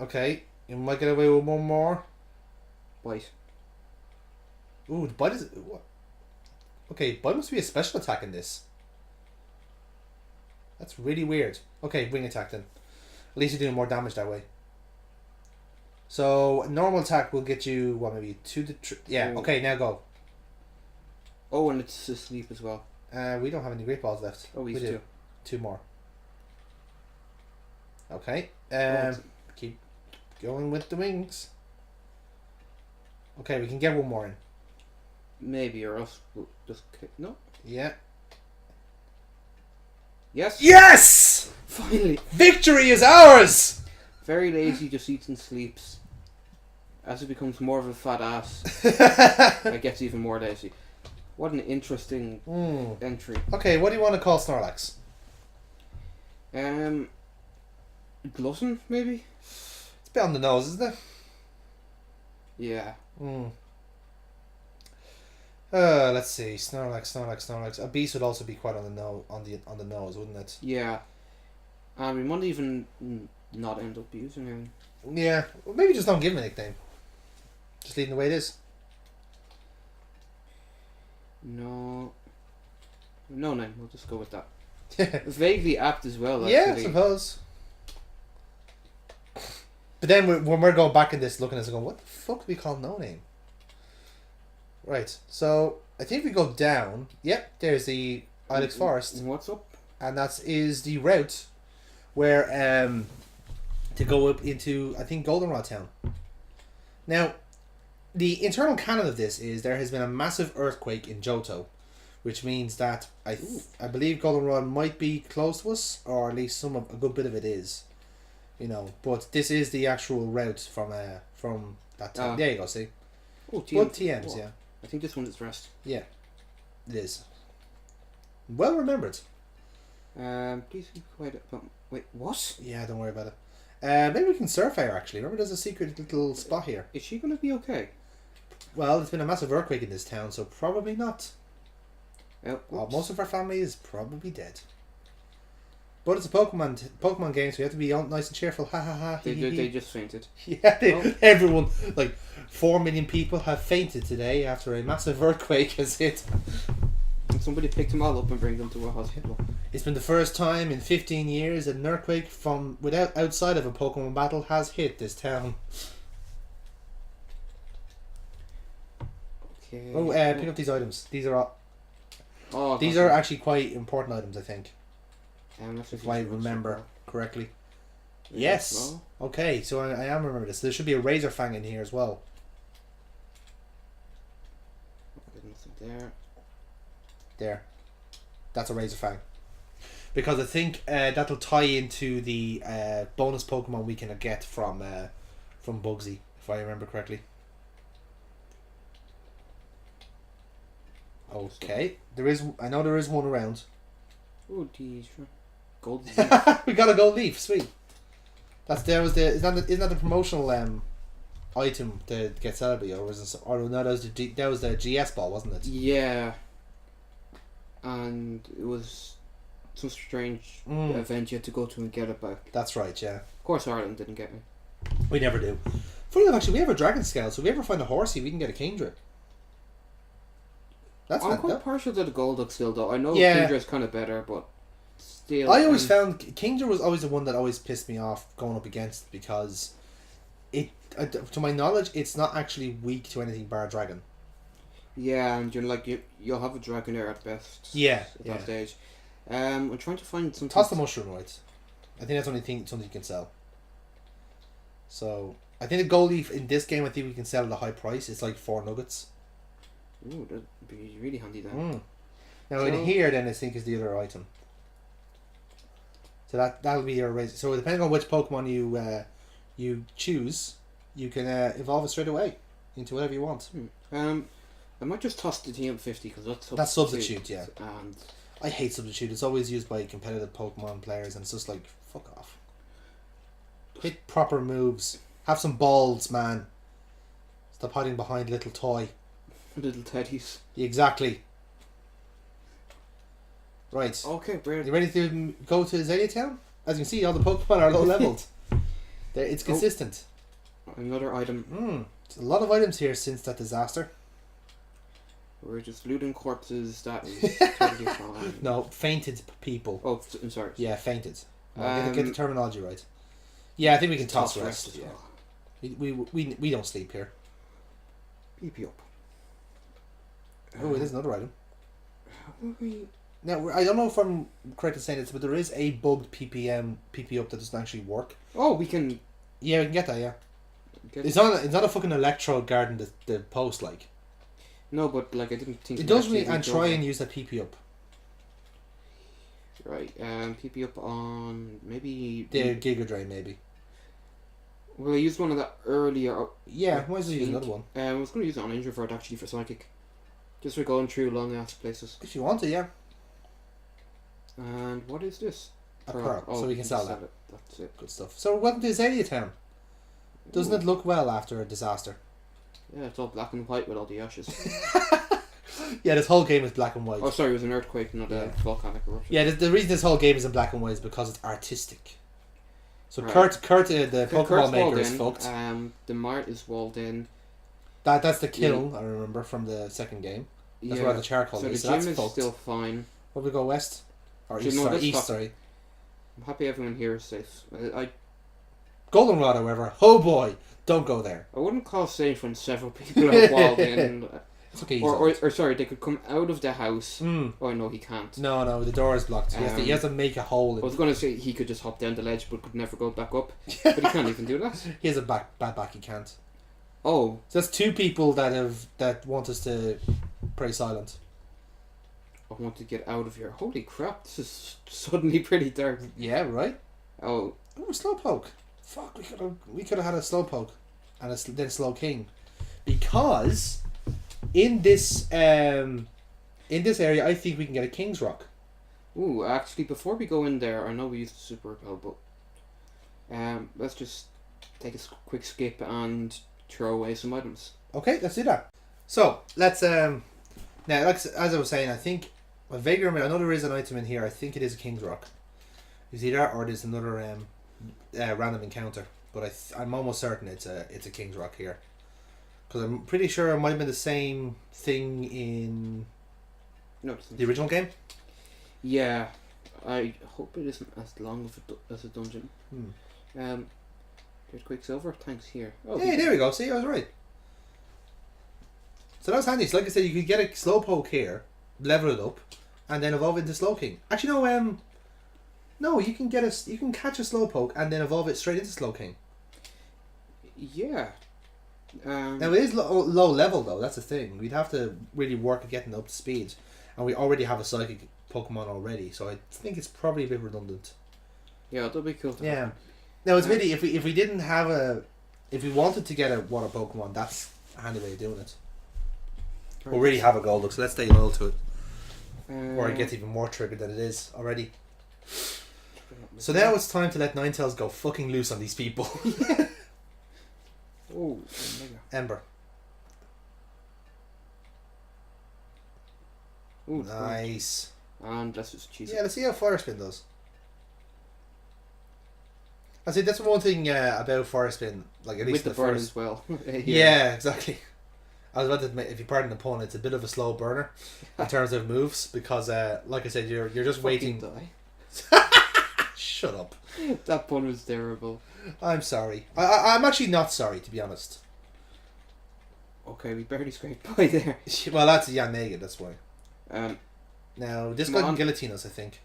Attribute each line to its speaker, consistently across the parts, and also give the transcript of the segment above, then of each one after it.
Speaker 1: Okay, you might get away with one more.
Speaker 2: Bite.
Speaker 1: Ooh, the bite is... What? Okay, bite must be a special attack in this. That's really weird. Okay, wing attack then. At least you're doing more damage that way. So, normal attack will get you, what, maybe 2 to... Yeah, okay, now go.
Speaker 2: Oh, and it's asleep as well.
Speaker 1: We don't have any great balls left.
Speaker 2: Oh, we
Speaker 1: do.
Speaker 2: do.
Speaker 1: 2 more. Okay. Keep going with the wings. Okay, we can get one more in.
Speaker 2: Maybe, or else we'll just... No?
Speaker 1: Yeah.
Speaker 2: Yes!
Speaker 1: Yes!
Speaker 2: Finally!
Speaker 1: Victory is ours!
Speaker 2: Very lazy, just eats and sleeps. As it becomes more of a fat ass, it gets even more lazy. What an interesting entry.
Speaker 1: Okay, what do you want to call Snorlax?
Speaker 2: Glutton, maybe?
Speaker 1: It's a bit on the nose, isn't it?
Speaker 2: Yeah.
Speaker 1: Let's see. Snorlax. A beast would also be quite on the nose, wouldn't it?
Speaker 2: Yeah. And we might even not end up using him.
Speaker 1: Yeah. Well, maybe just don't give him a nickname. Just leave him the way it is.
Speaker 2: No name. We'll just go with that. Vaguely apt as well. Actually.
Speaker 1: Yeah, I suppose. But then when we're going back in this, looking at this, and going, what the fuck do we call no name? Right. So I think we go down. Yep. There's the Ilex Forest.
Speaker 2: What's up?
Speaker 1: And that is the route where to go up into, I think, Goldenrod Town. Now, the internal canon of this is there has been a massive earthquake in Johto, which means that I believe Goldenrod might be close to us, or at least a good bit of it is, you know. But this is the actual route from that town. There you go. See, TMs, yeah.
Speaker 2: I think this one is rest.
Speaker 1: Yeah, it is. Well remembered.
Speaker 2: Please be quiet. Wait, what?
Speaker 1: Yeah, don't worry about it. Maybe we can surf here, actually. Remember there's a secret little spot here.
Speaker 2: Is she going to be okay?
Speaker 1: Well, there's been a massive earthquake in this town, so probably not. Most of our family is probably dead. But it's a Pokemon game, so you have to be nice and cheerful. Ha ha ha.
Speaker 2: They just fainted.
Speaker 1: Yeah, everyone, like 4 million people have fainted today after a massive earthquake has hit.
Speaker 2: And somebody picked them all up and bring them to a hospital.
Speaker 1: It's been the first time in 15 years that an earthquake outside of a Pokemon battle has hit this town.
Speaker 2: Okay.
Speaker 1: Oh, pick up these items. These are all. These are actually quite important items, I think. If I remember correctly. Yes. Okay, so I am remember this. There should be a Razor Fang in here as well.
Speaker 2: There's nothing there.
Speaker 1: There. That's a Razor Fang. Because I think that'll tie into the bonus Pokemon we can get from Bugsy, if I remember correctly. Okay. I know there is one around.
Speaker 2: Oh, geez. Gold.
Speaker 1: We got a gold leaf. Sweet. Isn't that the promotional item to get Celebi, or was it? Or no, that was the GS ball, wasn't it?
Speaker 2: Yeah. And it was some strange event you had to go to and get it back.
Speaker 1: That's right. Yeah.
Speaker 2: Of course, Ireland didn't get me.
Speaker 1: We never do. Funny enough, actually, we have a Dragon Scale, so if we ever find a horsey, we can get a Kingdra.
Speaker 2: I'm quite partial to the Golduck still, though. I know Kingdra is kind of better, but still.
Speaker 1: I always found Kingdra was always the one that always pissed me off going up against, because to my knowledge, it's not actually weak to anything bar Dragon.
Speaker 2: Yeah, and you'll have a Dragonair at best.
Speaker 1: Yeah,
Speaker 2: at that stage. I'm trying to find something.
Speaker 1: Toss the mushroom, right? I think that's something you can sell. So I think the gold leaf in this game, I think we can sell at a high price. It's like 4 nuggets.
Speaker 2: Ooh, that'd be really handy then.
Speaker 1: Now in here, then I think is the other item. So that'll be your raise. So depending on which Pokemon you choose, you can evolve it straight away into whatever you want.
Speaker 2: I might just toss the TM50 because
Speaker 1: that's substitute. Yeah.
Speaker 2: And
Speaker 1: I hate substitute. It's always used by competitive Pokemon players, and it's just like, fuck off. Hit proper moves. Have some balls, man. Stop hiding behind little toy.
Speaker 2: Little teddies.
Speaker 1: Exactly. Right.
Speaker 2: Okay, brilliant.
Speaker 1: You ready to go to Azalea Town? As you can see, all the Pokemon are low leveled. It's consistent.
Speaker 2: Another item.
Speaker 1: It's a lot of items here since that disaster.
Speaker 2: We're just looting corpses. That is totally fine.
Speaker 1: No, fainted people.
Speaker 2: Oh, I'm sorry.
Speaker 1: Yeah, fainted. No, get the terminology right. Yeah, I think we can toss rest.
Speaker 2: as
Speaker 1: Yeah.
Speaker 2: well.
Speaker 1: We don't sleep here.
Speaker 2: PP up.
Speaker 1: Oh, there's another item.
Speaker 2: How will we...
Speaker 1: Now, I don't know if I'm correct in saying this, but there is a bugged PP up that doesn't actually work.
Speaker 2: Oh, we can...
Speaker 1: Yeah, we can get that, yeah.
Speaker 2: Get
Speaker 1: It's not a fucking electrode guarding the post, like.
Speaker 2: No, but like I didn't think...
Speaker 1: It does really, and try and use that PP up.
Speaker 2: Right, PP up on maybe...
Speaker 1: The Giga Drain, maybe.
Speaker 2: Well, I used one of that earlier.
Speaker 1: Yeah, might as well use another one.
Speaker 2: I was going to use it on introvert actually for psychic. Just for going through long ass places.
Speaker 1: If you want to, yeah.
Speaker 2: And what is this?
Speaker 1: A pearl, so we can sell that.
Speaker 2: It. That's it.
Speaker 1: Good stuff. So welcome to Azalea Town. Doesn't it look well after a disaster?
Speaker 2: Yeah, it's all black and white with all the ashes.
Speaker 1: Yeah, this whole game is black and white.
Speaker 2: Oh, sorry, it was an earthquake, not a volcanic eruption.
Speaker 1: Yeah, the reason this whole game is in black and white is because it's artistic. So
Speaker 2: Right.
Speaker 1: Kurt, the Pokemon maker, is fucked.
Speaker 2: The mart is walled in.
Speaker 1: That's the kiln, I remember, from the second game. That's where the charcoal
Speaker 2: so
Speaker 1: is.
Speaker 2: the
Speaker 1: So
Speaker 2: gym
Speaker 1: that's
Speaker 2: is
Speaker 1: fucked.
Speaker 2: still fine.
Speaker 1: Will we go west? Or
Speaker 2: Actually,
Speaker 1: east,
Speaker 2: no,
Speaker 1: sorry.
Speaker 2: let's
Speaker 1: East,
Speaker 2: stop.
Speaker 1: sorry.
Speaker 2: I'm happy everyone here is safe. I
Speaker 1: Goldenrod, however, oh boy, don't go there.
Speaker 2: wouldn't call safe when several people are walled in.
Speaker 1: It's okay.
Speaker 2: Or sorry, they could come out of the house. Oh no, he can't.
Speaker 1: No, the door is blocked. He has to make a hole.
Speaker 2: I was going to say he could just hop down the ledge, but could never go back up. But he can't even do that.
Speaker 1: He has a bad back. He can't.
Speaker 2: Oh,
Speaker 1: So that's two people that want us to pray silent.
Speaker 2: I want to get out of here. Holy crap! This is suddenly pretty dark.
Speaker 1: Yeah, right.
Speaker 2: Oh,
Speaker 1: Slowpoke. Fuck, we could have had a Slowpoke and then Slowking, because in this area I think we can get a King's Rock.
Speaker 2: ooh! Actually, before we go in there, I know we used the super repel, but let's just take a quick skip and throw away some items.
Speaker 1: Okay, let's do that. So let's now, as I was saying, I think I vaguely remember. I know there is an item in here. I think it is a King's Rock. You see that, or there's another random encounter. But I'm almost certain it's a King's Rock here, because I'm pretty sure it might have been the same thing in the original game.
Speaker 2: Yeah, I hope it isn't as long as a dungeon. There's Quicksilver. Thanks here. Oh,
Speaker 1: Hey, there we go. See, I was right. So that was handy. So like I said, you could get a Slowpoke here, level it up, and then evolve into Slowking. Actually, no, you can catch a Slowpoke and then evolve it straight into Slowking.
Speaker 2: yeah.
Speaker 1: Now it is low level though. That's the thing. We'd have to really work at getting up to speed, and we already have a Psychic Pokemon already. So I think it's probably a bit redundant.
Speaker 2: Yeah, that'll be cool.
Speaker 1: Yeah. Now it's really if we didn't have if we wanted to get a water Pokemon, that's a handy way of doing it. We'll really have a Golduck, so let's stay loyal to it. Or it gets even more triggered than it is already. So now it's time to let Ninetales go fucking loose on these people.
Speaker 2: Oh,
Speaker 1: Ember.
Speaker 2: Ooh,
Speaker 1: Nice.
Speaker 2: and let's just cheese
Speaker 1: Yeah, let's see how Fire Spin does. I see that's one thing about Fire Spin, like at least
Speaker 2: with the
Speaker 1: the
Speaker 2: burn
Speaker 1: first.
Speaker 2: as well.
Speaker 1: Yeah, exactly. I was about to admit, if you pardon the pun, it's a bit of a slow burner in terms of moves because, like I said, you're just waiting.
Speaker 2: Die.
Speaker 1: Shut up.
Speaker 2: That pun was terrible.
Speaker 1: I'm sorry. I'm actually not sorry, to be honest.
Speaker 2: Okay, we barely scraped by there.
Speaker 1: Well, that's Yanmega, that's why. Now, this
Speaker 2: Come
Speaker 1: guy can
Speaker 2: on.
Speaker 1: guillotine us, I think.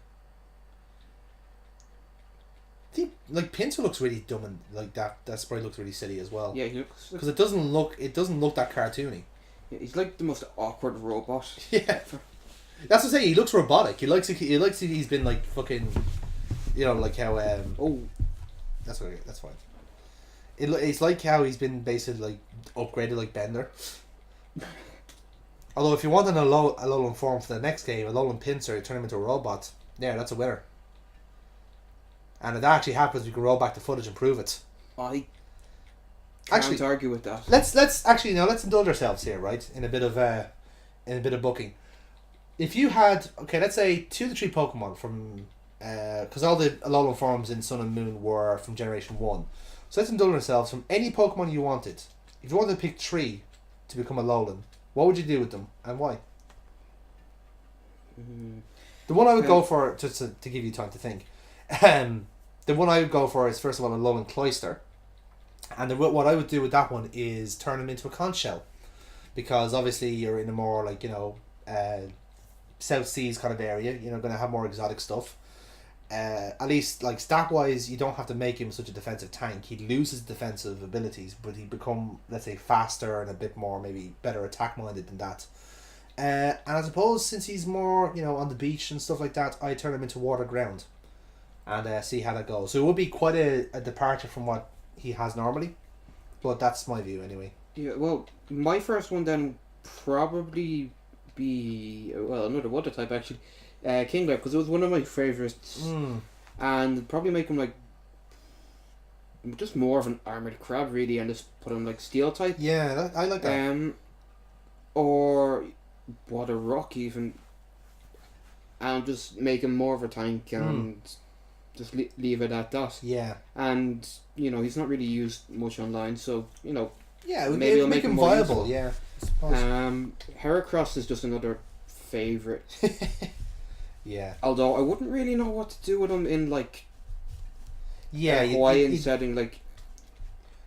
Speaker 1: I think, like, Pinsir looks really dumb and, like, that sprite looks really silly as well.
Speaker 2: Yeah, he looks.
Speaker 1: Because it doesn't look that cartoony.
Speaker 2: Yeah, he's like the most awkward robot.
Speaker 1: Yeah. That's what I'm saying, he looks robotic. He likes he's been, like, fucking, you know, like how,
Speaker 2: Oh.
Speaker 1: That's fine. It's like how he's been basically, like, upgraded like Bender. Although if you want an Alolan form for the next game, Alolan Pinsir, you turn him into a robot. Yeah, that's a winner. And if that actually happens, we can roll back the footage and prove it.
Speaker 2: I can't
Speaker 1: Actually,
Speaker 2: argue with that.
Speaker 1: let's indulge ourselves here, right? In a bit of booking. If you had, okay, let's say 2 to 3 Pokemon from, because all the Alolan forms in Sun and Moon were from Generation 1. So let's indulge ourselves from any Pokemon you wanted. If you wanted to pick 3 to become a Alolan, what would you do with them and why? The one I would go for, just to give you time to think, the one I would go for is first of all a Alolan Cloyster. And what I would do with that one is turn him into a conch shell. Because obviously you're in a more like, South Seas kind of area, going to have more exotic stuff. At least like stat wise, you don't have to make him such a defensive tank. He'd lose his defensive abilities, but he'd become, let's say, faster and a bit more maybe better attack minded than that. And I suppose since he's more on the beach and stuff like that, I turn him into water ground and see how that goes. So it would be quite a departure from what he has normally, but that's my view anyway.
Speaker 2: Yeah, well, my first one then probably be another water type actually. Kingler, because it was one of my favourites, and probably make him like just more of an armoured crab really, and just put him like steel type.
Speaker 1: Yeah, I like that.
Speaker 2: Or water rock even, and just make him more of a tank and just leave it at that.
Speaker 1: Yeah,
Speaker 2: and he's not really used much online, so
Speaker 1: yeah,
Speaker 2: maybe I'll
Speaker 1: make him viable. Yeah,
Speaker 2: Heracross is just another favourite.
Speaker 1: Yeah.
Speaker 2: Although I wouldn't really know what to do with him in like
Speaker 1: a
Speaker 2: Hawaiian setting, like.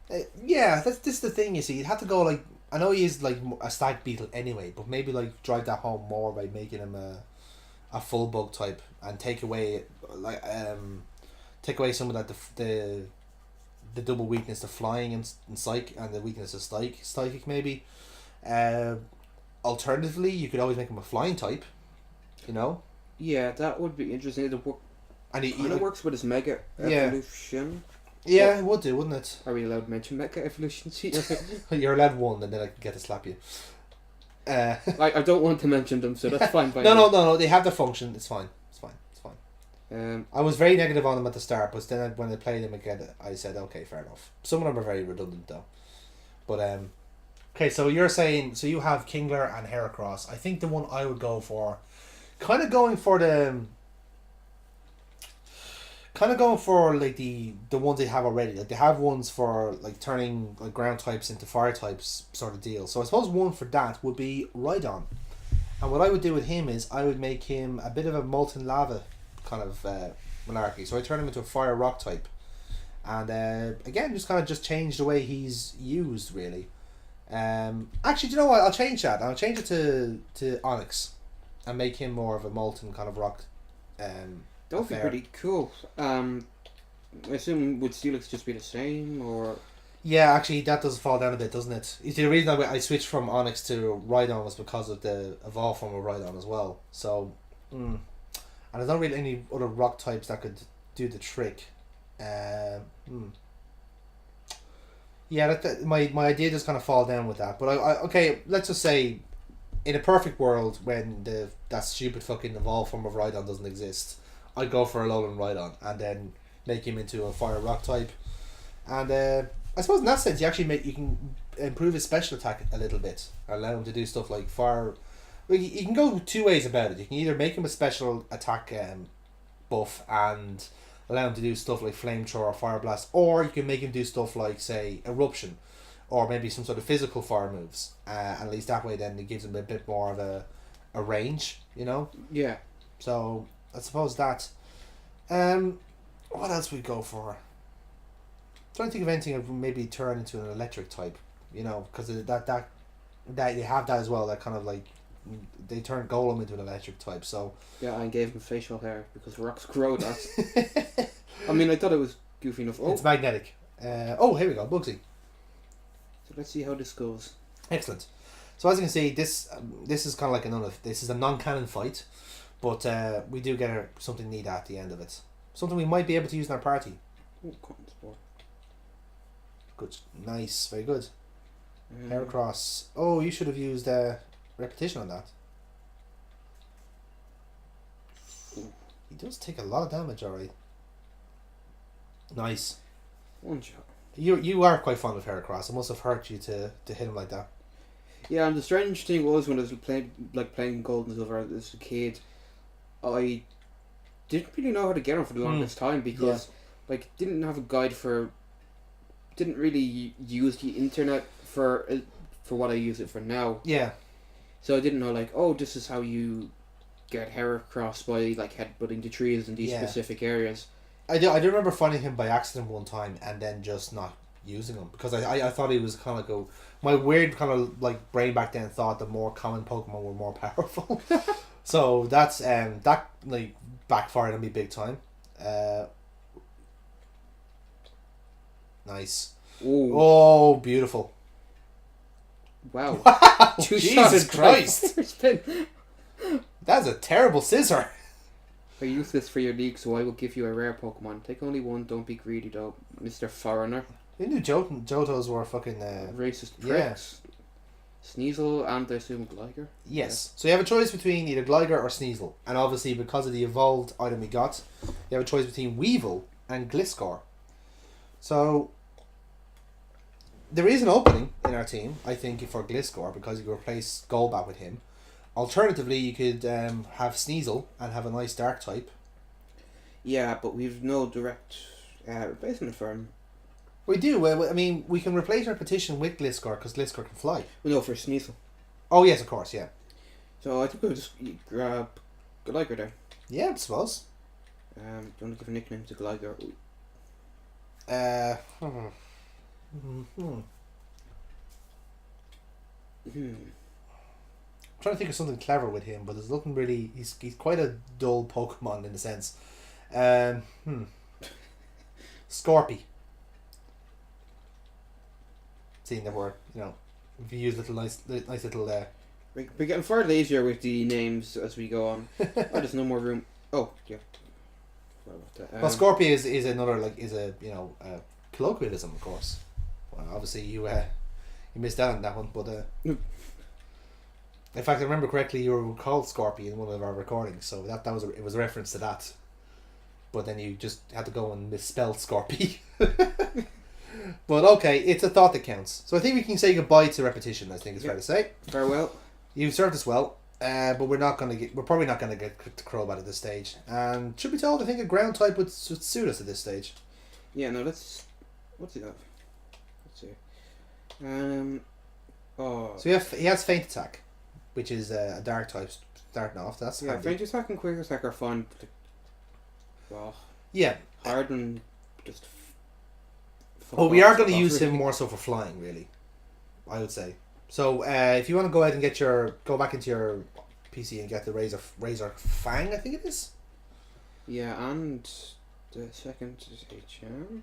Speaker 1: This is the thing. You see, you'd have to go like, I know he is like a stag beetle anyway, but maybe like drive that home more by making him a full bug type and take away some of that the double weakness to flying and psych and the weakness of psychic maybe. Alternatively, you could always make him a flying type.
Speaker 2: Yeah, that would be interesting.
Speaker 1: And he
Speaker 2: works with his Mega Evolution.
Speaker 1: Yeah, it would do, wouldn't it?
Speaker 2: Are we allowed to mention Mega Evolution?
Speaker 1: You're allowed one, and then I can get to slap you.
Speaker 2: I don't want to mention them, so that's fine.
Speaker 1: No. They have the function. It's fine. It's fine.
Speaker 2: I
Speaker 1: was very negative on them at the start, but then when I played them again, I said, okay, fair enough. Some of them are very redundant though. But okay, so you're saying you have Kingler and Heracross. I think the one I would go for. Kind of going for like the ones they have already. Like they have ones for like turning like ground types into fire types sort of deal. So I suppose one for that would be Rhydon. And what I would do with him is I would make him a bit of a molten lava kind of monarchy. So I turn him into a fire rock type. And again, just change the way he's used really. Actually, do you know what? I'll change that. I'll change it to Onyx. And make him more of a molten kind of rock.
Speaker 2: That would be pretty cool. I assume would Steelix just be the same, or? Yeah,
Speaker 1: actually, that does fall down a bit, doesn't it? You see, the reason I switched from Onyx to Rhydon was because of the evolved form of Rhydon as well. So, and there's not really any other rock types that could do the trick. Yeah, my idea does kind of fall down with that. But okay, let's just say. In a perfect world, when that stupid fucking evolved form of Rhydon doesn't exist, I'd go for a Alolan Rhydon and then make him into a fire rock type. And I suppose in that sense, you can improve his special attack a little bit, allow him to do stuff like fire. Well, you can go 2 ways about it. You can either make him a special attack buff and allow him to do stuff like flamethrower or fire blast, or you can make him do stuff like say eruption. Or maybe some sort of physical fire moves. And at least that way then it gives him a bit more of a range,
Speaker 2: Yeah.
Speaker 1: So I suppose that. What else would we go for? I'm trying to think of anything that would maybe turn into an electric type, because that they have that as well, that kind of like they turn Golem into an electric type, so.
Speaker 2: Yeah, I gave him facial hair because rocks grow that. I mean, I thought it was goofy enough. Oh.
Speaker 1: It's magnetic. Here we go, Bugsy.
Speaker 2: So let's see how this goes.
Speaker 1: Excellent. So as you can see, this is kind of like this is a non-canon fight, but we do get something neat at the end of it. Something we might be able to use in our party. Good, nice, very good. Heracross. Oh, you should have used repetition on that. He does take a lot of damage, alright. Nice.
Speaker 2: One shot.
Speaker 1: You are quite fond of Heracross. It must have hurt you to hit him like that.
Speaker 2: Yeah, and the strange thing was when I was playing Gold and Silver as a kid, I didn't really know how to get him for the longest time because didn't have a guide for didn't really use the internet for what I use it for now.
Speaker 1: Yeah.
Speaker 2: So I didn't know like, oh, this is how you get hair across by like headbutting the trees in these specific areas.
Speaker 1: I do remember finding him by accident one time and then just not using him because I thought he was kind of like my weird kind of like brain back then thought the more common Pokemon were more powerful. So that's that like backfired on me big time. Nice.
Speaker 2: Ooh.
Speaker 1: Oh, beautiful.
Speaker 2: Wow.
Speaker 1: Wow. Jesus Christ.
Speaker 2: Spin.
Speaker 1: That's a terrible scissor.
Speaker 2: I use this for your league, so I will give you a rare Pokemon. Take only one, don't be greedy though, Mr. Foreigner.
Speaker 1: You knew Johtos were fucking...
Speaker 2: racist pricks. Yeah. Sneasel and I assume Gligar?
Speaker 1: Yes. Yeah. So you have a choice between either Gligar or Sneasel. And obviously because of the evolved item we got, you have a choice between Weevil and Gliscor. So there is an opening in our team, I think, for Gliscor because you can replace Golbat with him. Alternatively, you could have Sneasel and have a nice dark type.
Speaker 2: Yeah, but we've no direct replacement for him.
Speaker 1: We do. I mean, we can replace Repetition with Gliscor because Gliscor can fly.
Speaker 2: No, for Sneasel.
Speaker 1: Oh, yes, of course, yeah.
Speaker 2: So I think we'll just grab Gligar there.
Speaker 1: Yeah, I suppose.
Speaker 2: Do you want to give a nickname to Gligar?
Speaker 1: I'm trying to think of something clever with him, but there's nothing really. He's quite a dull Pokemon in a sense. Scorpy. Seeing that we're, if you use nice little.
Speaker 2: We're getting far lazier with the names as we go on. There's no more room. Oh yeah.
Speaker 1: Well, Scorpy is another colloquialism, of course. Well, obviously you missed out on that one, but in fact, I remember correctly, you were called Scorpy in one of our recordings, so it was a reference to that. But then you just had to go and misspell Scorpy. But okay, it's a thought that counts. So I think we can say goodbye to Repetition. I think it's fair to say.
Speaker 2: Farewell.
Speaker 1: You've served us well, but we're probably not gonna get to Crobat at this stage. And should be told, I think a ground type would suit us at this stage.
Speaker 2: Yeah, no, what's he got? Let's see.
Speaker 1: So he has Feint Attack, which is a dark type starting off. That's handy.
Speaker 2: Feint Attack and Quick Attack are fun. Well,
Speaker 1: yeah.
Speaker 2: Hard and just.
Speaker 1: Well, we are going to use him more so for flying, really. I would say. So if you want to go ahead and go back into your PC and get the Razor Fang, I think it is.
Speaker 2: Yeah, and the second is HM.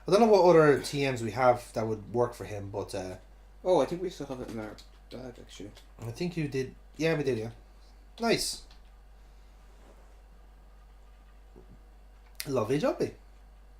Speaker 1: I don't know what other TMs we have that would work for him, but I
Speaker 2: think we still have it in our bag actually.
Speaker 1: I think you did. Yeah, we did. Yeah, nice. Lovely, jubbly.